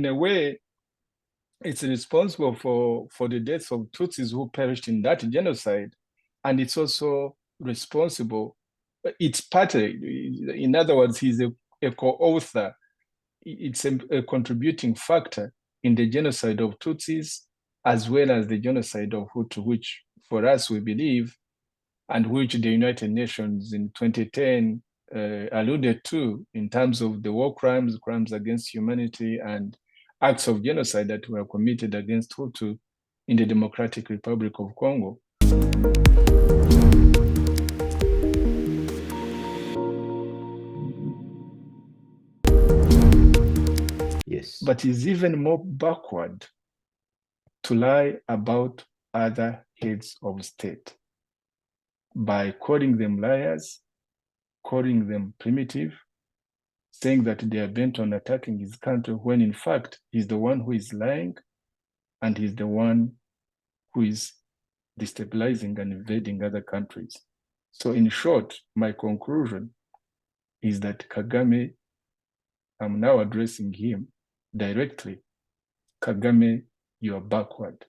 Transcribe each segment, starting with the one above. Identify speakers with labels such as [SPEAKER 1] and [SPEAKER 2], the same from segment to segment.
[SPEAKER 1] a way, it's responsible for the deaths of Tutsis who perished in that genocide. And it's also responsible, it's partly, in other words, he's a co-author. It's a contributing factor in the genocide of Tutsis, as well as the genocide of Hutu, which for us we believe, and which the United Nations in 2010 alluded to in terms of the war crimes, crimes against humanity, and acts of genocide that were committed against Hutu in the Democratic Republic of Congo.
[SPEAKER 2] Yes.
[SPEAKER 1] But is even more backward to lie about other heads of state by calling them liars, calling them primitive, saying that they are bent on attacking his country, when in fact he's the one who is lying and he's the one who is destabilizing and invading other countries. So in short, my conclusion is that Kagame, I'm now addressing him directly. Kagame, you are backward.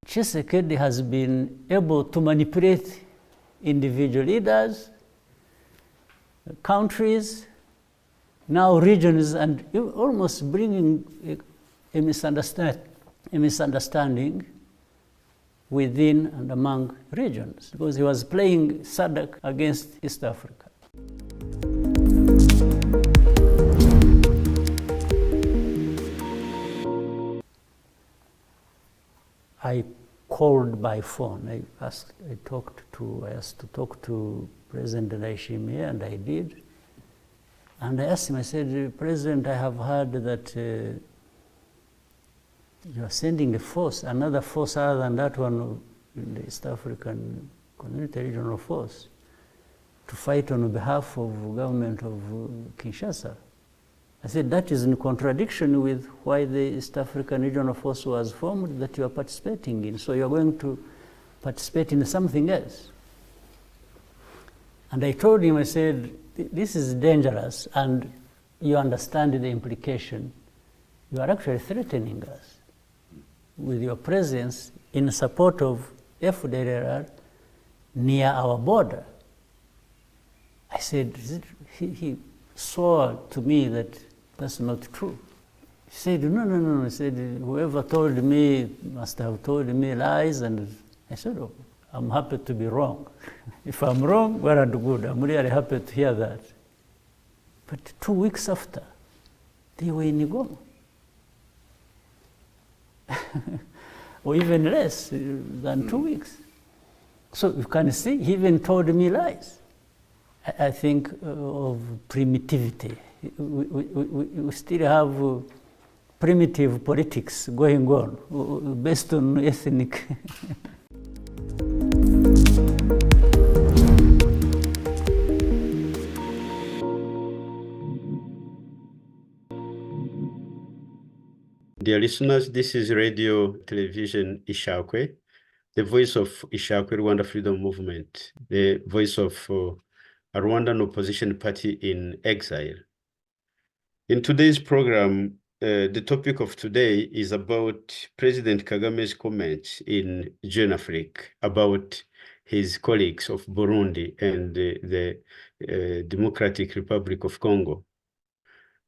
[SPEAKER 3] TSHISEKEDI has been able to manipulate individual leaders, countries, now regions, and almost bringing a misunderstanding within and among regions, because he was playing SADC against East Africa. I called by phone. I asked to talk to President NDAYISHIMIYE, and I did. And I asked him, I said, President, I have heard that you are sending a force, another force other than that one in the East African Community Regional Force, to fight on behalf of the government of Kinshasa. I said, that is in contradiction with why the East African Regional Force was formed that you are participating in. So you are going to participate in something else. And I told him, I said, this is dangerous, and you understand the implication. You are actually threatening us with your presence in support of FDLR near our border. I said, he swore to me that that's not true. He said, no. He said, whoever told me must have told me lies. And I said, oh, I'm happy to be wrong. If I'm wrong, well and good. I'm really happy to hear that. But 2 weeks after, they were in Goma. Or even less than 2 weeks. So you can see, he even told me lies. I think of primitivity. We still have primitive politics going on based on ethnic.
[SPEAKER 2] Dear listeners, this is Radio Television ISHAKWE, the voice of ISHAKWE Rwanda Freedom Movement, the voice of a Rwandan opposition party in exile. In today's program, the topic of today is about President Kagame's comments in Jeune Afrique about his colleagues of Burundi and the Democratic Republic of Congo.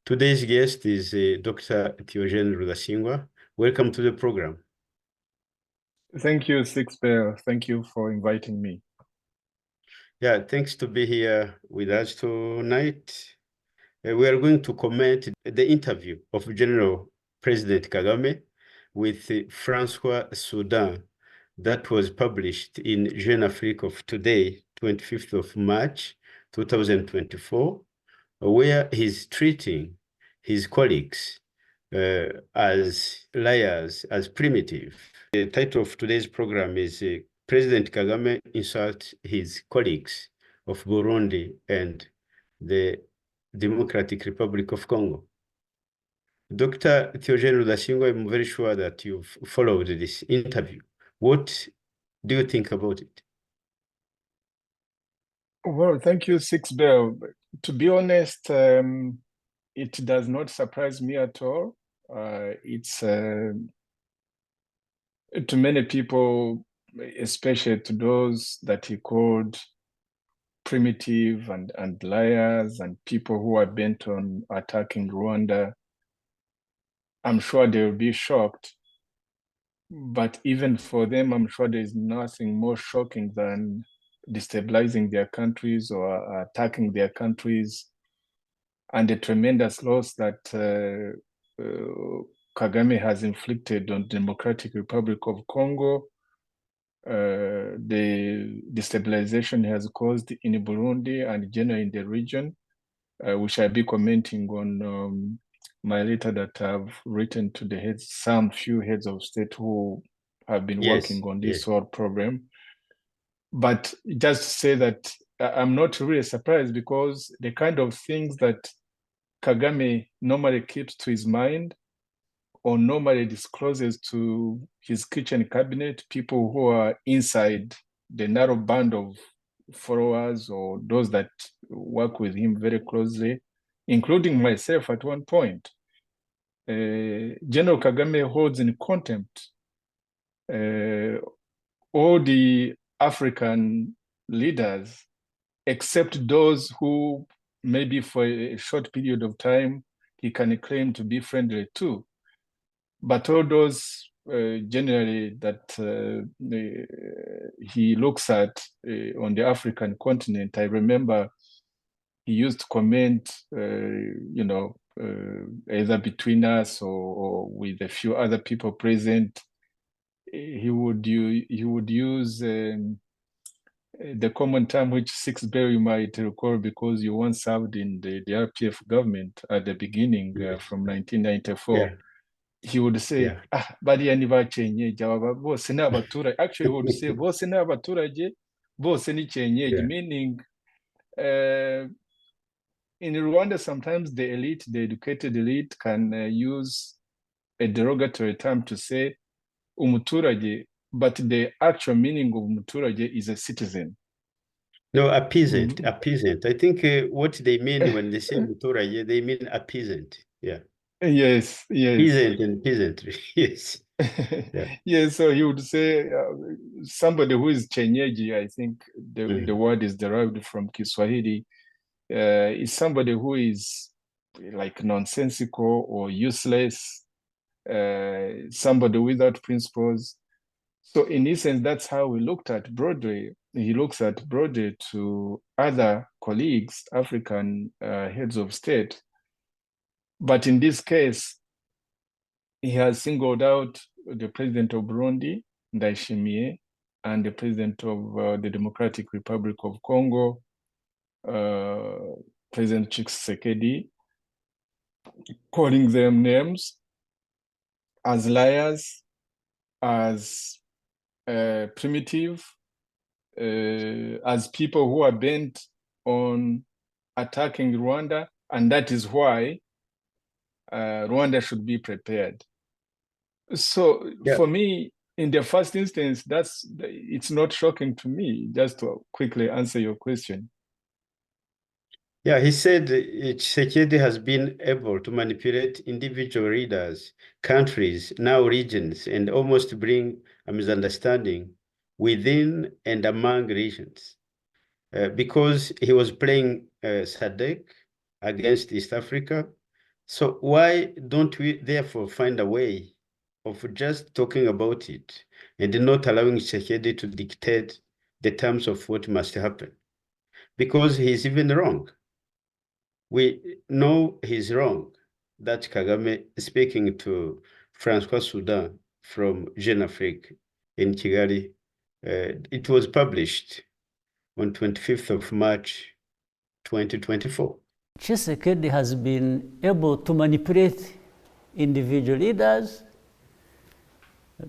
[SPEAKER 2] Today's guest is Dr. Theogene RUDASINGWA. Welcome to the program.
[SPEAKER 1] Thank you, Sixbert. Thank you for inviting me.
[SPEAKER 2] Yeah, thanks to be here with us tonight. We are going to comment the interview of General President Kagame with Francois Soudan that was published in Jeune Afrique of today, 25th of March, 2024, where he's treating his colleagues as liars, as primitive. The title of today's program is President Kagame insults his colleagues of Burundi and the Democratic Republic of Congo. Dr. Theogene RUDASINGWA, I'm very sure that you've followed this interview. What do you think about it?
[SPEAKER 1] Well, thank you, Sixbert. To be honest, it does not surprise me at all. It's to many people, especially to those that he called primitive and liars and people who are bent on attacking Rwanda, I'm sure they will be shocked. But even for them, I'm sure there's nothing more shocking than destabilizing their countries or attacking their countries, and the tremendous loss that Kagame has inflicted on the Democratic Republic of Congo, the destabilization he has caused in Burundi and generally in the region, which I'll be commenting on my letter that I've written to the heads, some few heads of state who have been working on this whole program. But just to say that I'm not really surprised, because the kind of things that Kagame normally keeps to his mind or normally discloses to his kitchen cabinet, people who are inside the narrow band of followers or those that work with him very closely, including myself at one point, General Kagame holds in contempt all the African leaders, except those who maybe for a short period of time he can claim to be friendly to. But all those generally that he looks at on the African continent, I remember he used to comment, either between us or with a few other people present. He would use the common term which Sixbert you might recall because you once served in the RPF government at the beginning from 1994. Yeah. He would say, bariya ni bacenyeji, aba bose ni abaturage. Actually, he would say, bose ni abaturage, bose ni cenyeji, meaning in Rwanda, sometimes the elite, the educated elite, can use a derogatory term to say umuturage, but the actual meaning of umuturage is a citizen.
[SPEAKER 2] No, a peasant, a peasant. I think what they mean when they say umuturage, they mean a peasant. Yeah.
[SPEAKER 1] Yes.
[SPEAKER 2] Peasant and peasantry. Yes.
[SPEAKER 1] Yes, so he would say somebody who is chenyeji, I think the word is derived from Kiswahili, is somebody who is like nonsensical or useless, somebody without principles. So in essence, that's how we looked at Broadway. He looks at Broadway to other colleagues, African heads of state. But in this case, he has singled out the president of Burundi, NDAYISHIMIYE, and the president of the Democratic Republic of Congo, President TSHISEKEDI, calling them names as liars, as primitive, as people who are bent on attacking Rwanda, and that is why Rwanda should be prepared. So for me, in the first instance, it's not shocking to me, just to quickly answer your question.
[SPEAKER 2] Yeah, he said Tshisekedi has been able to manipulate individual leaders, countries, now regions, and almost bring a misunderstanding within and among regions. Because he was playing SADC against East Africa. So why don't we therefore find a way of just talking about it and not allowing Tshisekedi to dictate the terms of what must happen? Because he's even wrong. We know he's wrong. That Kagame, speaking to Francois Soudan from Jeune Afrique in Kigali, it was published on 25th of March, 2024.
[SPEAKER 3] Tshisekedi has been able to manipulate individual leaders,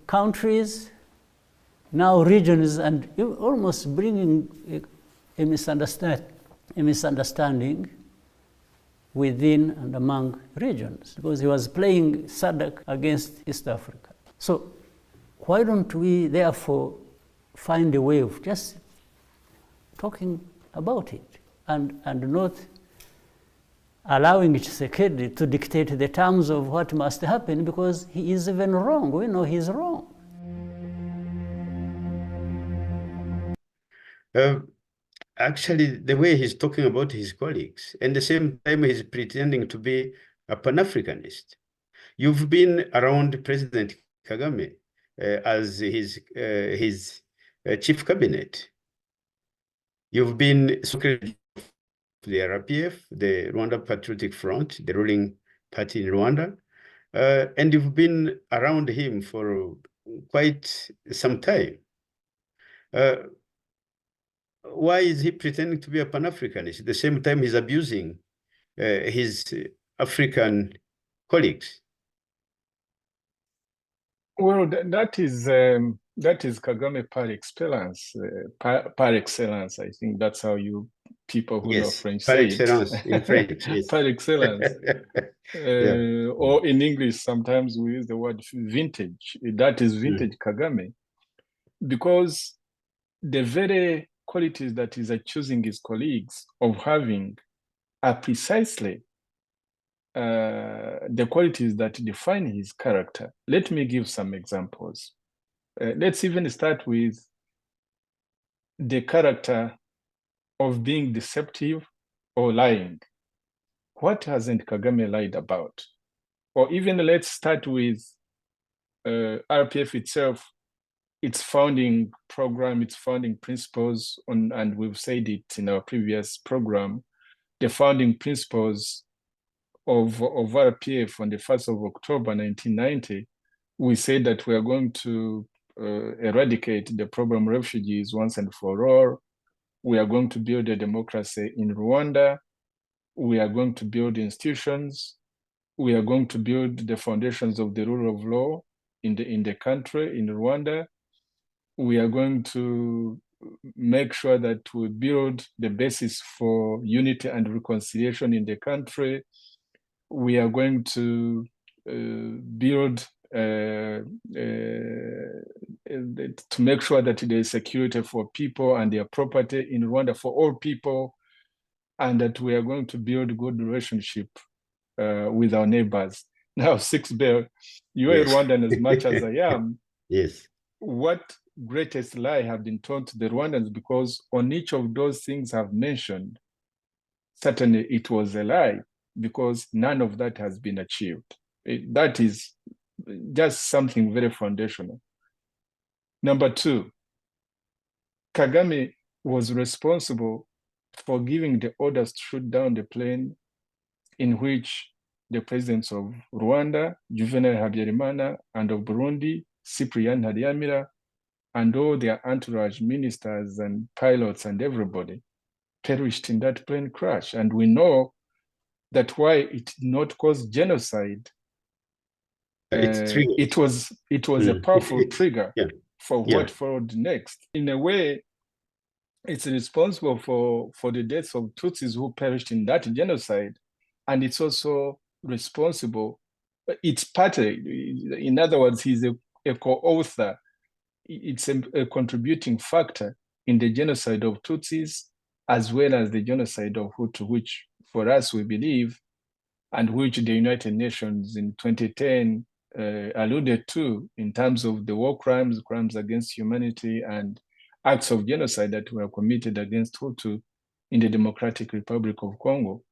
[SPEAKER 3] countries, now regions, and almost bringing a misunderstanding within and among regions, because he was playing SADC against East Africa. So why don't we therefore find a way of just talking about it, and not allowing Tshisekedi to dictate the terms of what must happen, because he is even wrong. We know he's wrong.
[SPEAKER 2] Actually, the way he's talking about his colleagues, and the same time he's pretending to be a Pan-Africanist. You've been around President Kagame as his chief cabinet. You've been secretary of the RPF, the Rwanda Patriotic Front, the ruling party in Rwanda, and you've been around him for quite some time. Why is he pretending to be a Pan-Africanist? At the same time, he's abusing his African colleagues.
[SPEAKER 1] Well, that is Kagame par excellence. Par excellence. I think that's how you people who know French
[SPEAKER 2] par
[SPEAKER 1] say
[SPEAKER 2] excellence
[SPEAKER 1] it.
[SPEAKER 2] in French. Yes.
[SPEAKER 1] Par excellence. Or in English, sometimes we use the word vintage. That is vintage Kagame, because the very qualities that he's accusing his colleagues of having are precisely the qualities that define his character. Let me give some examples. Let's even start with the character of being deceptive or lying. What hasn't Kagame lied about? Or even let's start with RPF itself, its founding program, its founding principles, and we've said it in our previous program, the founding principles of RPF on the 1st of October 1990, we said that we are going to eradicate the problem of refugees once and for all. We are going to build a democracy in Rwanda. We are going to build institutions. We are going to build the foundations of the rule of law in the country, in Rwanda. We are going to make sure that we build the basis for unity and reconciliation in the country. We are going to build to make sure that there is security for people and their property in Rwanda for all people, and that we are going to build good relationship with our neighbors. Now, Sixbert, you are Rwandan as much as I am.
[SPEAKER 2] Yes.
[SPEAKER 1] What greatest lie have been told to the Rwandans? Because on each of those things I've mentioned, certainly it was a lie, because none of that has been achieved. That is just something very foundational. Number two, Kagame was responsible for giving the orders to shoot down the plane in which the presidents of Rwanda, Juvenal Habyarimana, and of Burundi, Cyprien Ntaryamira, and all their entourage ministers and pilots and everybody perished in that plane crash. And we know that why it did not cause genocide. It was a powerful trigger for what followed next. In a way, it's responsible for the deaths of Tutsis who perished in that genocide, and it's also responsible. It's partly, in other words, he's a co-author. It's a contributing factor in the genocide of Tutsis, as well as the genocide of Hutu, which for us we believe, and which the United Nations in 2010 alluded to in terms of the war crimes, crimes against humanity, and acts of genocide that were committed against Hutu in the Democratic Republic of Congo.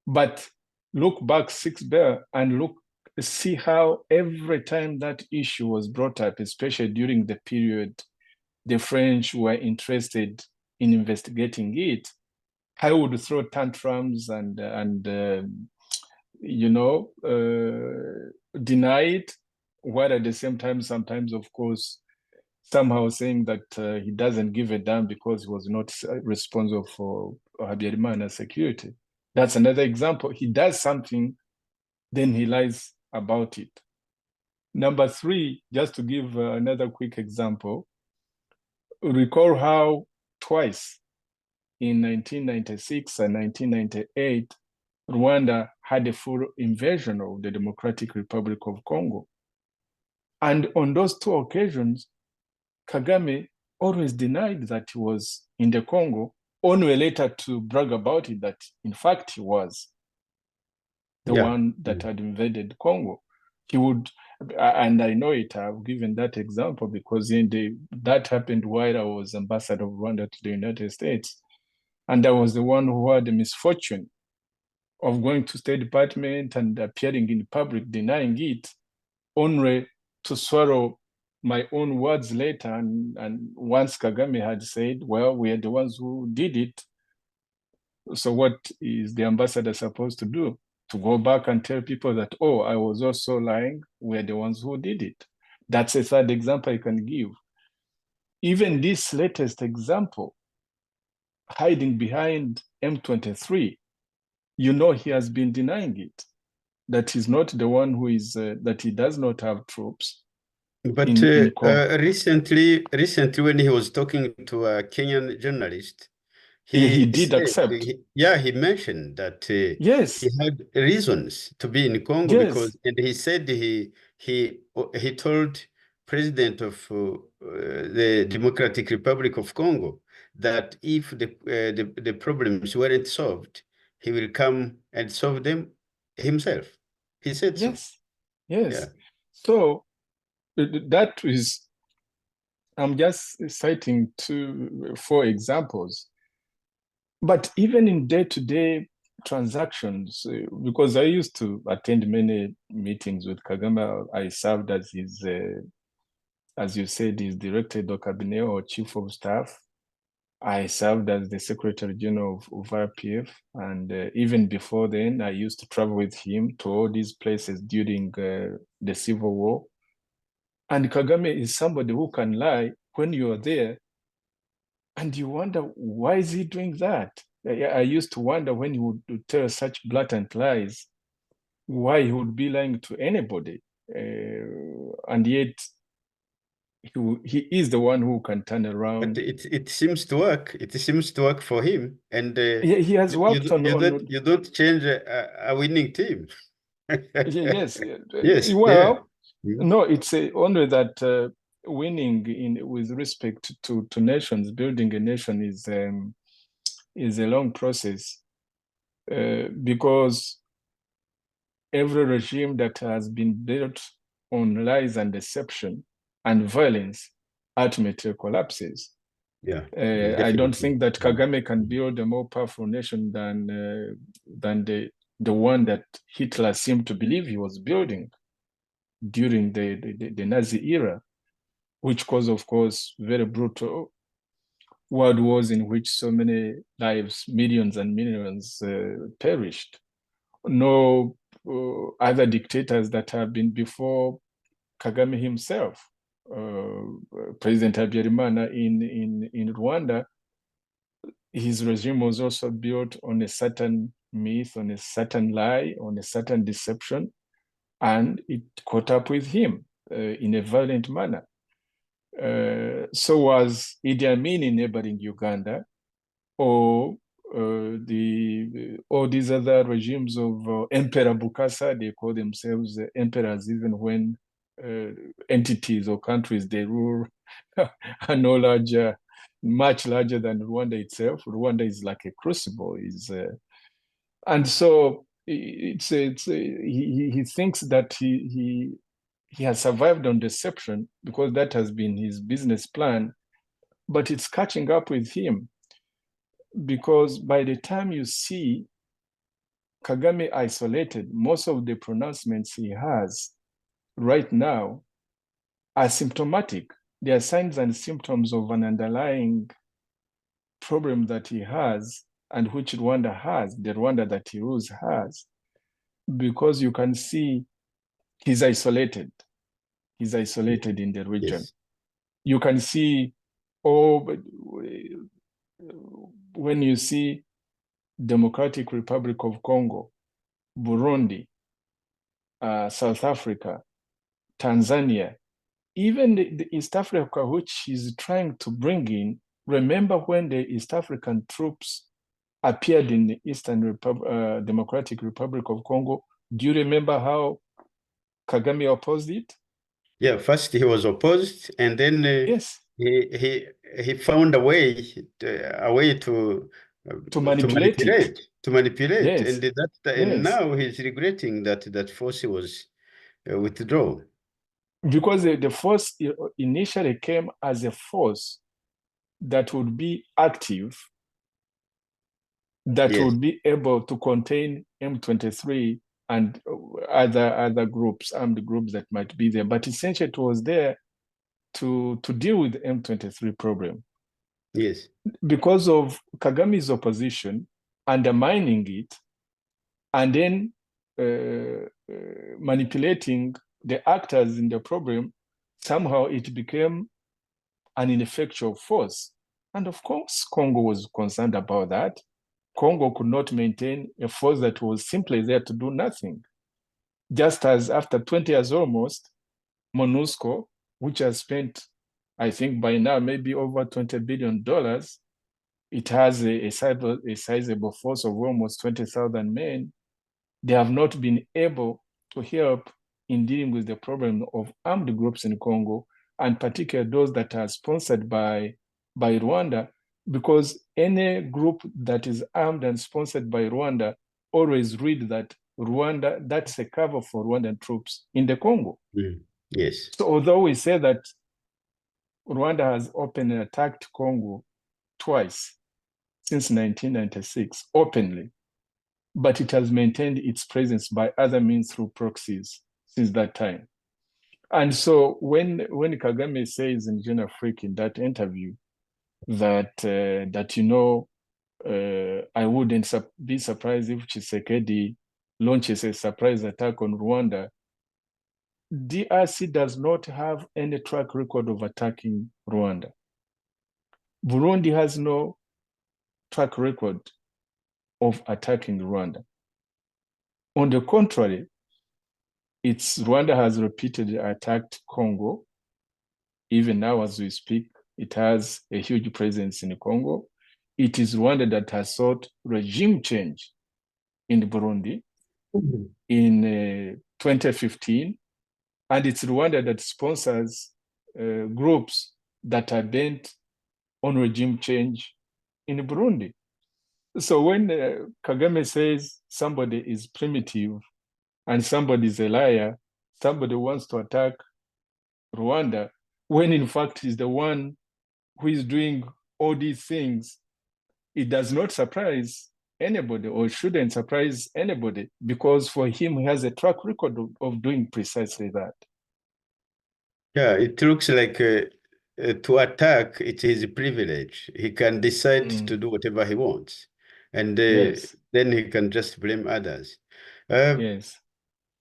[SPEAKER 1] But look back Sixbert and see how every time that issue was brought up, especially during the period the French were interested in investigating it, I would throw tantrums and deny it, while at the same time, sometimes, of course, somehow saying that he doesn't give a damn because he was not responsible for Habyarimana's security. That's another example. He does something, then he lies about it. Number three, just to give another quick example, recall how twice in 1996 and 1998, Rwanda had a full invasion of the Democratic Republic of Congo. And on those two occasions, Kagame always denied that he was in the Congo only later to brag about it that, in fact, he was the one that had invaded Congo. He would, and I know it, I've given that example because that happened while I was ambassador of Rwanda to the United States. And I was the one who had the misfortune of going to State Department and appearing in public denying it, only to swallow my own words later. And once Kagame had said, well, we are the ones who did it, so what is the ambassador supposed to do? To go back and tell people that, oh, I was also lying, we're the ones who did it. That's a third example I can give. Even this latest example, hiding behind M23, you know he has been denying it, that he's not the one who is, that he does not have troops.
[SPEAKER 2] But recently, when he was talking to a Kenyan journalist,
[SPEAKER 1] he did accept.
[SPEAKER 2] He mentioned that
[SPEAKER 1] yes,
[SPEAKER 2] he had reasons to be in Congo because, and he said he told President of the Democratic Republic of Congo that if the problems weren't solved, he will come and solve them himself. He said so.
[SPEAKER 1] Yes. Yeah. So that is, I'm just citing 4 examples. But even in day-to-day transactions, because I used to attend many meetings with Kagame, I served as his, as you said, his director de cabinet or chief of staff. I served as the Secretary General of RPF, and even before then, I used to travel with him to all these places during the Civil War. And Kagame is somebody who can lie when you're there, and you wonder, why is he doing that? I used to wonder when he would tell such blatant lies, why he would be lying to anybody. And yet, he is the one who can turn around.
[SPEAKER 2] But it seems to work. It seems to work for him. And
[SPEAKER 1] he has worked
[SPEAKER 2] you don't change a winning team.
[SPEAKER 1] Yes.
[SPEAKER 2] Yes.
[SPEAKER 1] Well, no, it's only that winning with respect to nations, building a nation is a long process, because every regime that has been built on lies and deception and violence ultimately collapses.
[SPEAKER 2] Yeah,
[SPEAKER 1] I don't think that Kagame can build a more powerful nation than the one that Hitler seemed to believe he was building during the Nazi era, which caused, of course, very brutal world wars in which so many lives, millions and millions, perished. No other dictators that have been before Kagame himself, President Habyarimana in Rwanda, his regime was also built on a certain myth, on a certain lie, on a certain deception, and it caught up with him in a violent manner. So was Idi Amin in neighboring Uganda, or all these other regimes of Emperor Bukasa. They call themselves emperors even when entities or countries they rule are no larger, much larger than Rwanda itself. Rwanda is like a crucible. And so he thinks that he has survived on deception because that has been his business plan, but it's catching up with him, because by the time you see Kagame isolated, most of the pronouncements he has right now are symptomatic. They are signs and symptoms of an underlying problem that he has, and which Rwanda has, the Rwanda that he rules has, because you can see he's isolated. He's isolated in the region.
[SPEAKER 2] Yes.
[SPEAKER 1] You can see, when you see Democratic Republic of Congo, Burundi, South Africa, Tanzania, even the East Africa, which he's trying to bring in. Remember when the East African troops appeared in the Eastern Democratic Republic of Congo? Do you remember how Kagame opposed it?
[SPEAKER 2] Yeah, first he was opposed, and then
[SPEAKER 1] yes,
[SPEAKER 2] he he found a way to
[SPEAKER 1] manipulate it. Yes.
[SPEAKER 2] And now he's regretting that force was withdrawn.
[SPEAKER 1] Because the force initially came as a force that would be active, that would be able to contain M23 and other groups, armed groups that might be there. But essentially it was there to deal with the M23 problem.
[SPEAKER 2] Yes.
[SPEAKER 1] Because of Kagame's opposition, undermining it, and then manipulating the actors in the problem, somehow it became an ineffectual force. And of course, Congo was concerned about that. Congo could not maintain a force that was simply there to do nothing. Just as after 20 years almost, MONUSCO, which has spent, I think by now, maybe over $20 billion, it has a sizable force of almost 20,000 men. They have not been able to help in dealing with the problem of armed groups in Congo, and particularly those that are sponsored by Rwanda, because any group that is armed and sponsored by Rwanda always read that Rwanda, that's a cover for Rwandan troops in the Congo.
[SPEAKER 2] Yes.
[SPEAKER 1] So although we say that Rwanda has openly attacked Congo twice since 1996, openly, but it has maintained its presence by other means through proxies since that time. And so when Kagame says in Jeune Afrique in that interview that I wouldn't be surprised if Tshisekedi launches a surprise attack on Rwanda, DRC does not have any track record of attacking Rwanda. Burundi has no track record of attacking Rwanda. On the contrary, Rwanda has repeatedly attacked Congo. Even now as we speak, it has a huge presence in Congo. It is Rwanda that has sought regime change in Burundi in 2015. And it's Rwanda that sponsors groups that are bent on regime change in Burundi. So when Kagame says somebody is primitive and somebody is a liar, somebody wants to attack Rwanda, when in fact he's the one who is doing all these things, it does not surprise anybody or shouldn't surprise anybody, because for him, he has a track record of doing precisely that.
[SPEAKER 2] Yeah, it looks like to attack, it is a privilege. He can decide to do whatever he wants. And then he can just blame others.
[SPEAKER 1] Yes.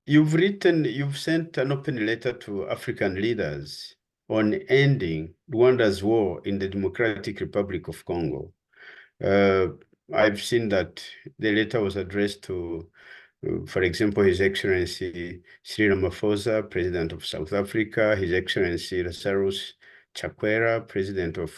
[SPEAKER 2] You've sent an open letter to African leaders on ending Rwanda's war in the Democratic Republic of Congo. I've seen that the letter was addressed to, for example, His Excellency Cyril Ramaphosa, President of South Africa, His Excellency Lazarus Chakwera, President of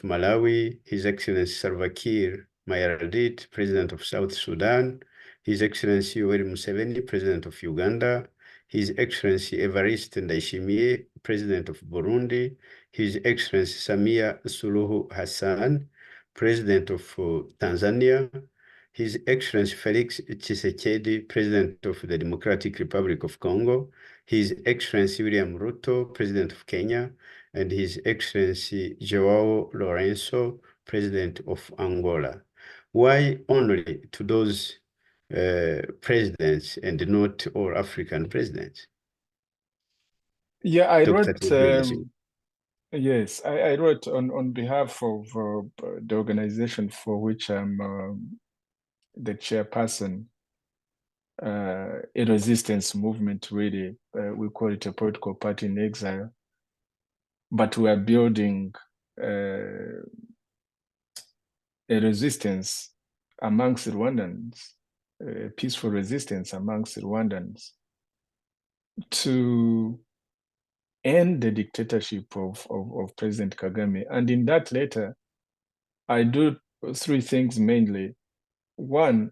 [SPEAKER 2] Malawi, His Excellency Salva Kiir Mayardit, President of South Sudan, His Excellency Yoweri Museveni, President of Uganda, His Excellency Evariste Ndayishimiye, President of Burundi, His Excellency Samia Suluhu Hassan, President of Tanzania, His Excellency Felix TSHISEKEDI, President of the Democratic Republic of Congo, His Excellency William Ruto, President of Kenya, and His Excellency Joao Lourenço, President of Angola. Why only to those presidents and not all African presidents?
[SPEAKER 1] Yeah, I wrote, yes, I wrote on behalf of the organization for which I'm the chairperson, a resistance movement, really. We call it a political party in exile. But we are building a resistance amongst Rwandans, a peaceful resistance amongst Rwandans to end the dictatorship of President Kagame. And in that letter, I do three things mainly. One,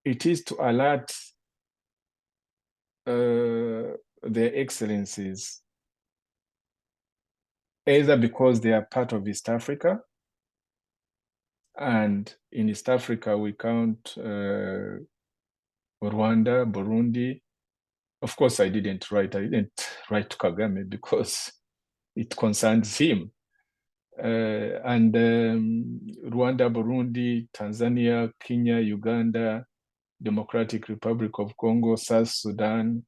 [SPEAKER 1] it is to alert their excellencies either because they are part of East Africa, and in East Africa we count Rwanda, Burundi. Of course, I didn't write to Kagame because it concerns him. And Rwanda, Burundi, Tanzania, Kenya, Uganda, Democratic Republic of Congo, South Sudan.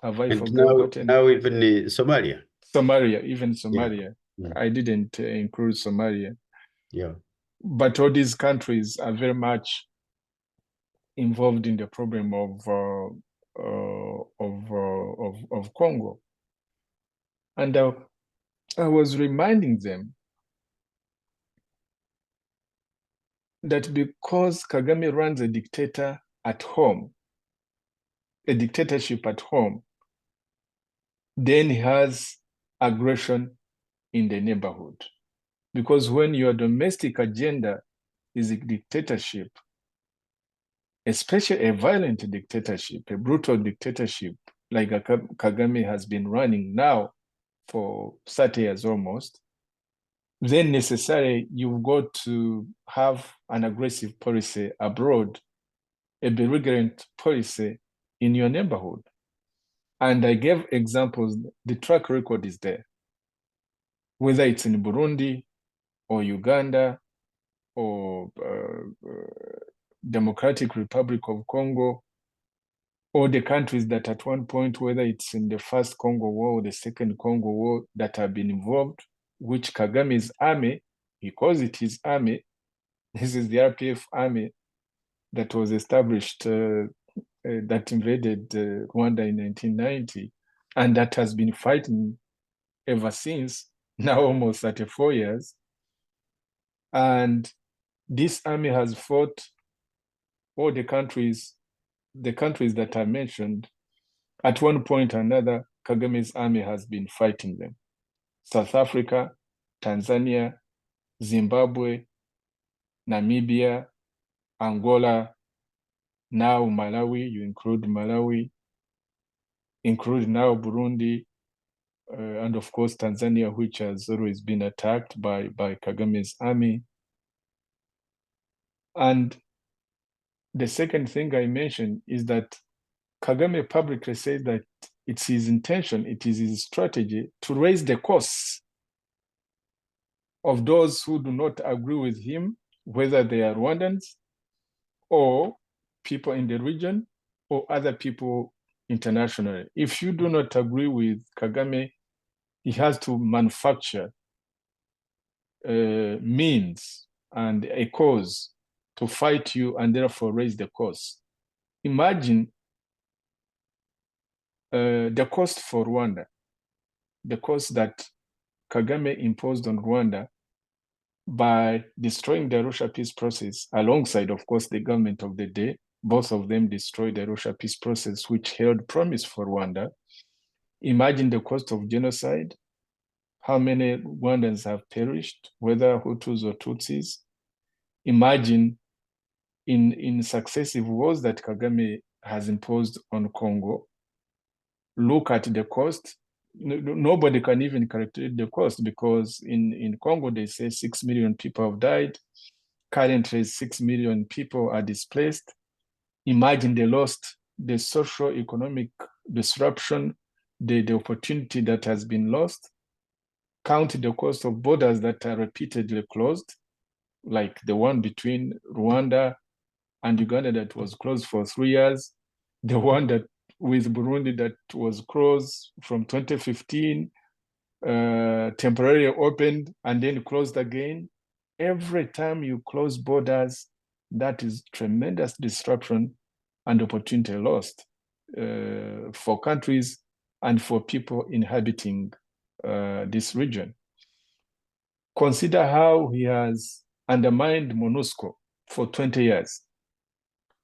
[SPEAKER 1] Have I forgotten?
[SPEAKER 2] Now even Somalia.
[SPEAKER 1] Somalia, even Somalia.
[SPEAKER 2] Yeah.
[SPEAKER 1] I didn't include Somalia.
[SPEAKER 2] Yeah.
[SPEAKER 1] But all these countries are very much involved in the problem of Congo. And I was reminding them that because Kagame runs a dictator at home, a dictatorship at home, then he has aggression in the neighborhood. Because when your domestic agenda is a dictatorship, especially a violent dictatorship, a brutal dictatorship, like Kagame has been running now for 30 years almost, then necessarily you've got to have an aggressive policy abroad, a belligerent policy in your neighborhood. And I gave examples, the track record is there. Whether it's in Burundi or Uganda or Democratic Republic of Congo, or the countries that at one point, whether it's in the first Congo War or the second Congo War, that have been involved, which Kagame's army, he calls it his army, this is the RPF army that was established, that invaded Rwanda in 1990, and that has been fighting ever since, now almost 34 years. And this army has fought all the countries that I mentioned. At one point or another, Kagame's army has been fighting them. South Africa, Tanzania, Zimbabwe, Namibia, Angola, now Malawi, you include Malawi, include now Burundi, and of course Tanzania, which has always been attacked by Kagame's army. And the second thing I mentioned is that Kagame publicly said that it's his intention, it is his strategy to raise the costs of those who do not agree with him, whether they are Rwandans or people in the region or other people internationally. If you do not agree with Kagame, he has to manufacture means and a cause to fight you and therefore raise the cost. Imagine the cost for Rwanda, the cost that Kagame imposed on Rwanda by destroying the Arusha peace process, alongside, of course, the government of the day. Both of them destroyed the Arusha peace process, which held promise for Rwanda. Imagine the cost of genocide, how many Rwandans have perished, whether Hutus or Tutsis. Imagine in successive wars that Kagame has imposed on Congo. Look at the cost. Nobody can even calculate the cost, because in Congo, they say 6 million people have died. Currently, 6 million people are displaced. Imagine the lost, the socio-economic disruption, the opportunity that has been lost. Count the cost of borders that are repeatedly closed, like the one between Rwanda and Uganda that was closed for 3 years, the one that with Burundi that was closed from 2015, temporarily opened and then closed again. Every time you close borders, that is tremendous disruption and opportunity lost for countries and for people inhabiting this region. Consider how he has undermined MONUSCO for 20 years.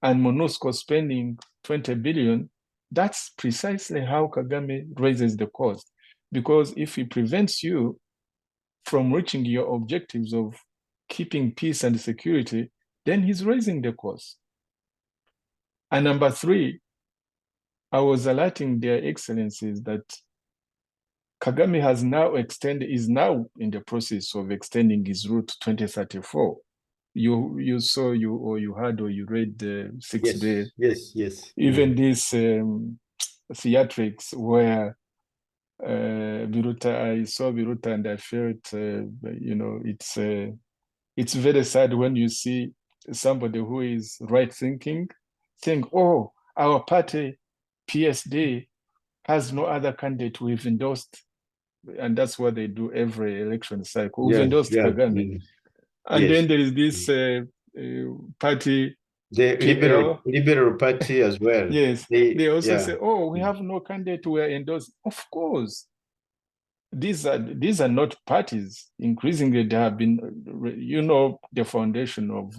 [SPEAKER 1] And MONUSCO spending 20 billion, that's precisely how Kagame raises the cost. Because if he prevents you from reaching your objectives of keeping peace and security, then he's raising the cost. And number three, I was alerting their excellencies that Kagame has now is now in the process of extending his rule to 2034. You saw, you heard, or you read the Sixbert.
[SPEAKER 2] Yes.
[SPEAKER 1] Even this theatrics where I saw Biruta and I felt, it's very sad when you see somebody who is right thinking, saying, oh, our party, PSD, has no other candidate we've endorsed. And that's what they do every election cycle. We've endorsed Kagame. And then there is this party,
[SPEAKER 2] the liberal party as well.
[SPEAKER 1] Yes, they also say, oh, we have no candidate we are endorsing. Of course, these are not parties. Increasingly, they have been, the foundation of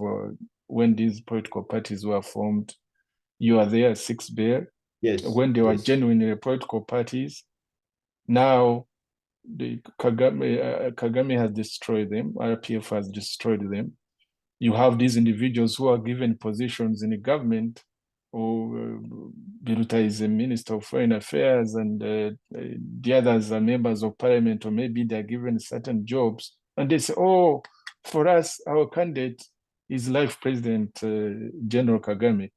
[SPEAKER 1] when these political parties were formed. You are there, Sixbert.
[SPEAKER 2] Yes.
[SPEAKER 1] When they were genuinely political parties. Now, Kagame has destroyed them. RPF has destroyed them. You have these individuals who are given positions in the government, or Biruta is a minister of foreign affairs, and the others are members of parliament, or maybe they're given certain jobs, and they say, oh, for us, our candidate is life President General Kagame.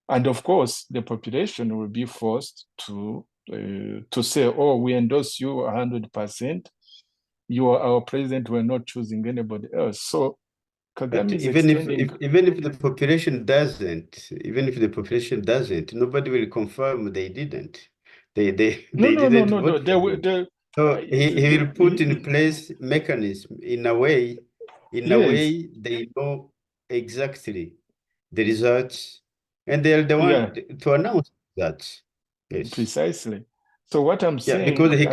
[SPEAKER 1] And of course, the population will be forced to say, oh, we endorse you 100%. You are our president, we're not choosing anybody else. So Kagame is
[SPEAKER 2] even if the population doesn't, nobody will confirm they didn't. They didn't vote. So he will put in place mechanism in a way they know exactly the results, and they're the one to announce that. Yes.
[SPEAKER 1] Precisely. So what I'm saying,
[SPEAKER 2] because he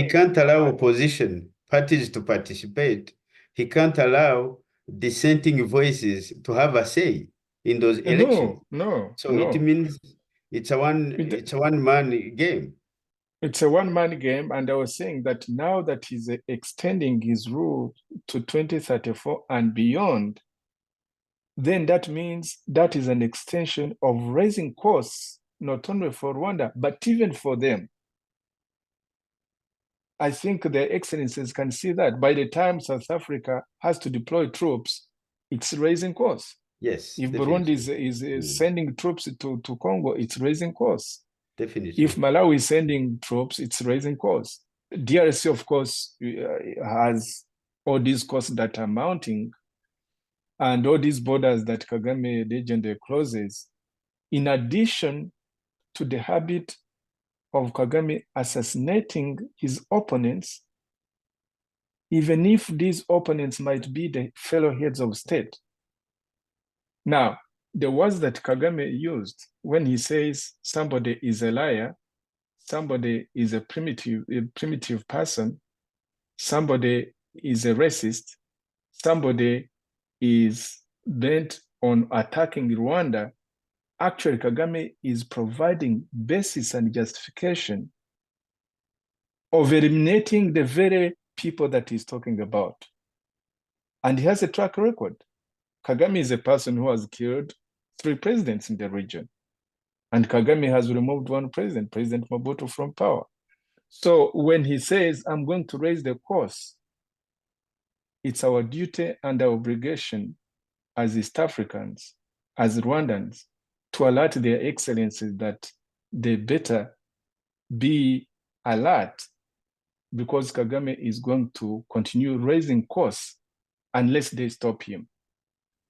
[SPEAKER 2] can't allow opposition parties to participate. He can't allow dissenting voices to have a say in those elections. It means it's a one-man game.
[SPEAKER 1] It's a one-man game, and I was saying that now that he's extending his rule to 2034 and beyond, then that means that is an extension of raising costs, not only for Rwanda, but even for them. I think their excellencies can see that by the time South Africa has to deploy troops, it's raising costs.
[SPEAKER 2] Yes.
[SPEAKER 1] If Burundi is sending troops to Congo, it's raising costs.
[SPEAKER 2] Definitely.
[SPEAKER 1] If Malawi is sending troops, it's raising costs. DRC, of course, has all these costs that are mounting, and all these borders that Kagame legendary closes, in addition to the habit of Kagame assassinating his opponents, even if these opponents might be the fellow heads of state. Now, the words that Kagame used when he says somebody is a liar, somebody is a primitive person, somebody is a racist, somebody is bent on attacking Rwanda, actually Kagame is providing basis and justification of eliminating the very people that he's talking about. And he has a track record. Kagame is a person who has killed 3 presidents in the region. And Kagame has removed 1 president, President Mobutu, from power. So when he says, I'm going to raise the cost, it's our duty and our obligation as East Africans, as Rwandans, to alert their excellencies that they better be alert, because Kagame is going to continue raising costs unless they stop him.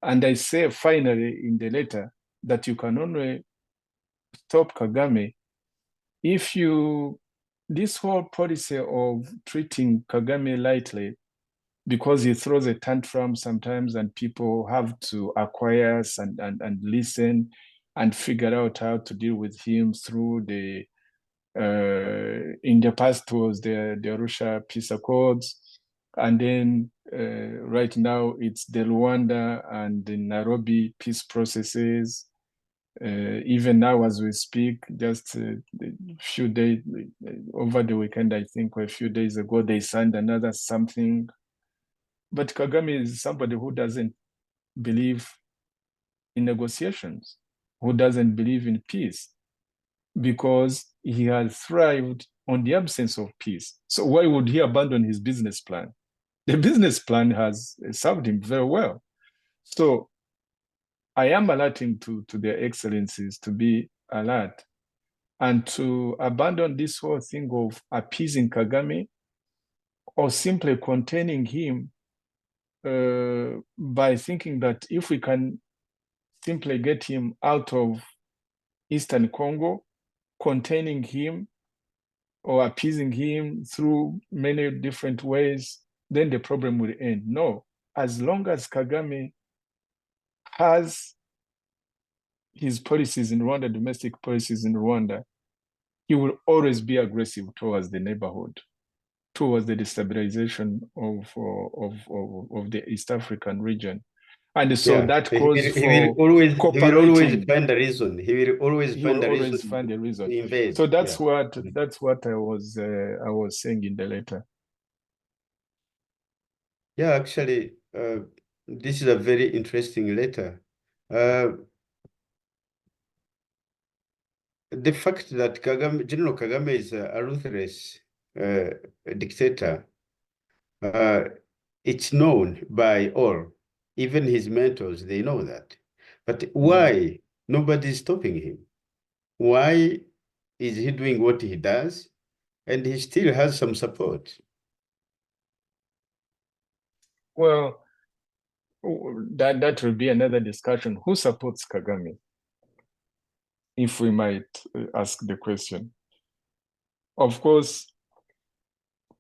[SPEAKER 1] And I say finally in the letter that you can only stop Kagame if this whole policy of treating Kagame lightly, because he throws a tantrum sometimes and people have to acquiesce and listen and figure out how to deal with him through the, in the past was the Arusha Peace Accords, and then right now it's the Rwanda and the Nairobi peace processes. Even now as we speak, just a few days, over the weekend, I think, or a few days ago, they signed another something. But Kagame is somebody who doesn't believe in negotiations, who doesn't believe in peace, because he has thrived on the absence of peace. So why would he abandon his business plan? The business plan has served him very well. So I am alerting to their excellencies to be alert and to abandon this whole thing of appeasing Kagame or simply containing him by thinking that if we can simply get him out of Eastern Congo, containing him or appeasing him through many different ways, then the problem will end. No, as long as Kagame has his policies in Rwanda, domestic policies in Rwanda, he will always be aggressive towards the neighborhood, towards the destabilization of the East African region. And so that calls for
[SPEAKER 2] he will always find a reason. He will always find a reason to invade.
[SPEAKER 1] So that's what I was saying in the letter.
[SPEAKER 2] Yeah, actually, this is a very interesting letter. The fact that General Kagame is a ruthless dictator, it's known by all. Even his mentors, they know that. But why nobody's stopping him? Why is he doing what he does? And he still has some support.
[SPEAKER 1] Well, that will be another discussion. Who supports Kagame? If we might ask the question. Of course,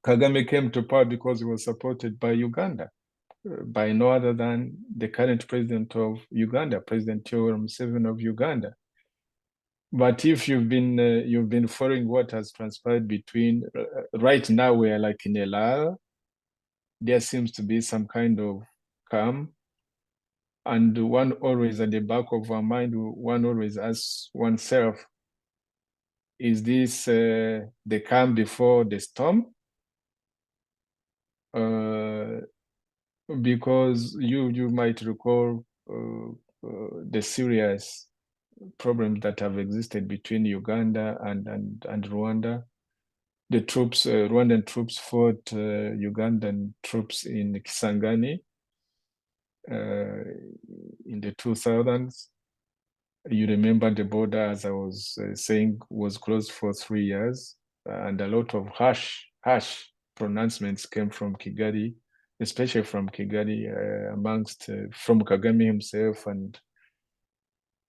[SPEAKER 1] Kagame came to power because he was supported by Uganda, by no other than the current president of Uganda, President Theogene Museveni of Uganda. But if you've been following what has transpired between, right now we are like in a lull, there seems to be some kind of calm. And one always at the back of our mind, one always asks oneself, is this the calm before the storm? Because you might recall the serious problems that have existed between Uganda and Rwanda. The troops, Rwandan troops fought Ugandan troops in Kisangani in the 2000s. You remember the border, as I was saying, was closed for 3 years, and a lot of harsh pronouncements came from Kigali, especially from Kigali, from Kagame himself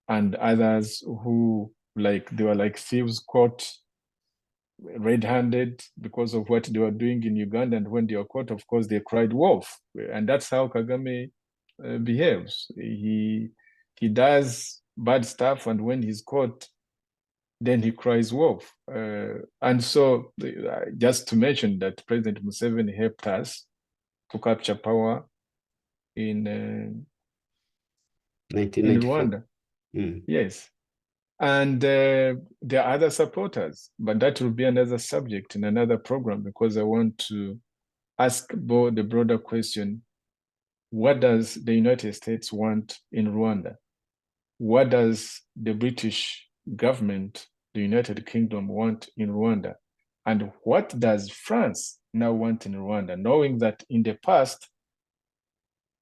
[SPEAKER 1] and others who they were like thieves caught red-handed because of what they were doing in Uganda, and when they were caught, of course, they cried wolf, and that's how Kagame behaves. He does bad stuff, and when he's caught, then he cries wolf. And so, just to mention that President Museveni helped us to capture power in
[SPEAKER 2] 1994.
[SPEAKER 1] Rwanda. Yes. And there are other supporters, but that will be another subject in another program, because I want to ask the broader question: what does the United States want in Rwanda? What does the British government, the United Kingdom, want in Rwanda? And what does France now want in Rwanda, knowing that in the past,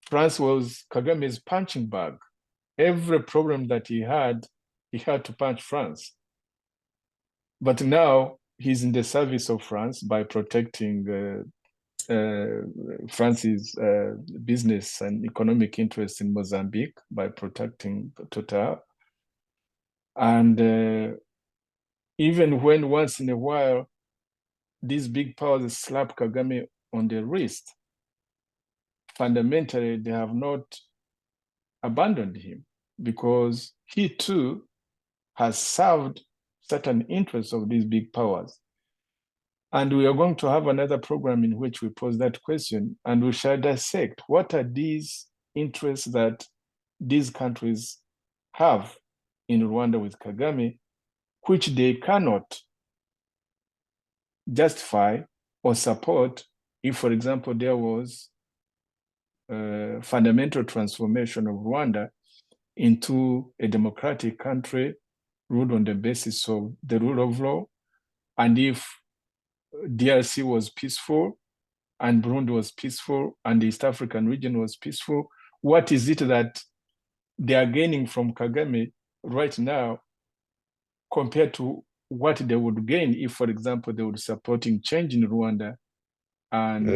[SPEAKER 1] France was Kagame's punching bag? Every problem that he had to punch France. But now he's in the service of France by protecting France's business and economic interests in Mozambique, by protecting Total. And even when once in a while these big powers slap Kagame on the wrist, fundamentally they have not abandoned him, because he too has served certain interests of these big powers. And we are going to have another program in which we pose that question, and we shall dissect what are these interests that these countries have in Rwanda with Kagame, which they cannot justify or support if, for example, there was a fundamental transformation of Rwanda into a democratic country ruled on the basis of the rule of law, and if DRC was peaceful and Burundi was peaceful and the East African region was peaceful. What is it that they are gaining from Kagame right now compared to what they would gain if, for example, they would supporting change in Rwanda and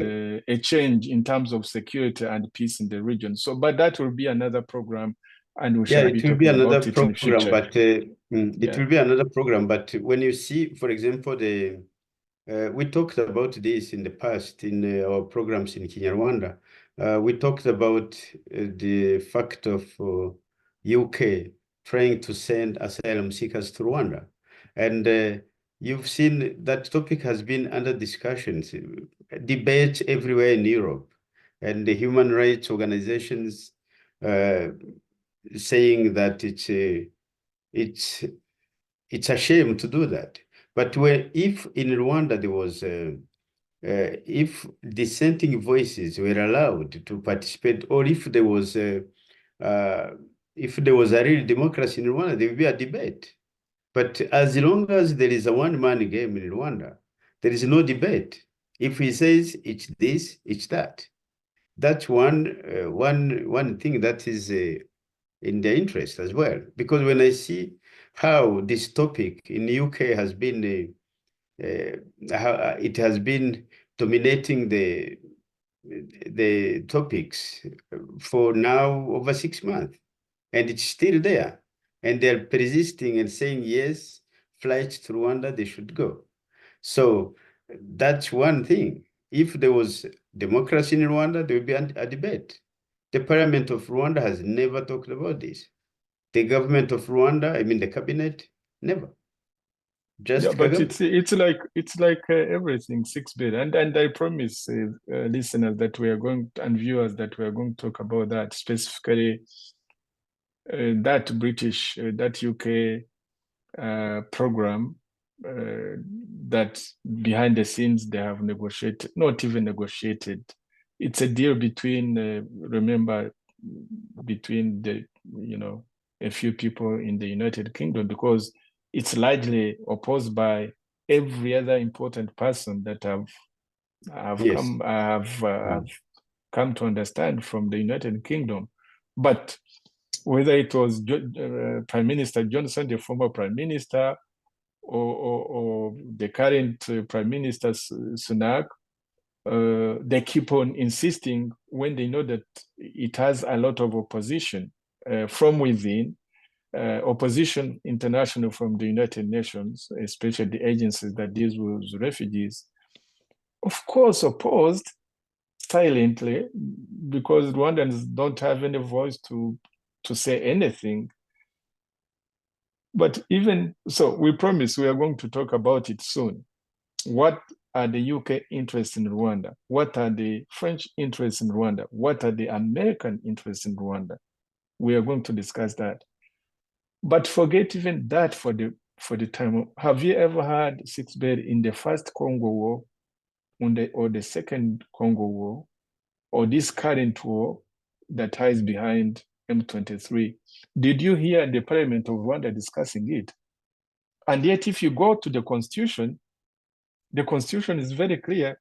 [SPEAKER 1] a change in terms of security and peace in the region? So, but that will be another program, and we shall be talking about it in the future.
[SPEAKER 2] But it will be another program. But when you see, for example, we talked about this in the past in our programs in Kenya-Rwanda. We talked about the fact of UK trying to send asylum seekers to Rwanda. And you've seen that topic has been under discussions, debate everywhere in Europe, and the human rights organizations saying that it's a shame to do that. But if in Rwanda there was, if dissenting voices were allowed to participate, or if there was a real democracy in Rwanda, there would be a debate. But as long as there is a one-man game in Rwanda, there is no debate. If he says it's this, it's that. That's one thing that is in their interest as well. Because when I see how this topic in the UK has been, how it has been dominating the topics for now over 6 months, and it's still there. And they're persisting and saying, yes, flights to Rwanda, they should go. So that's one thing. If there was democracy in Rwanda, there would be a debate. The parliament of Rwanda has never talked about this. The government of Rwanda, I mean the cabinet, never. Just
[SPEAKER 1] yeah, but it's like everything, Sixbert, and I promise listeners that we are going and viewers that we are going to talk about that specifically. That British, that UK program that behind the scenes they have negotiated, not even negotiated. It's a deal between, remember, between the, a few people in the United Kingdom, because it's largely opposed by every other important person that have come to understand from the United Kingdom. But whether it was Prime Minister Johnson, the former Prime Minister, or the current Prime Minister Sunak, they keep on insisting when they know that it has a lot of opposition from within, opposition international from the United Nations, especially the agencies that deal with refugees, of course opposed silently, because Rwandans don't have any voice to say anything. But even so, we promise we are going to talk about it soon. What are the UK interests in Rwanda? What are the French interests in Rwanda? What are the American interests in Rwanda? We are going to discuss that. But forget even that for the time. Have you ever heard Sixbert in the first Congo War, or the second Congo War, or this current war that hides behind M23? Did you hear the Parliament of Rwanda discussing it? And yet, if you go to the Constitution is very clear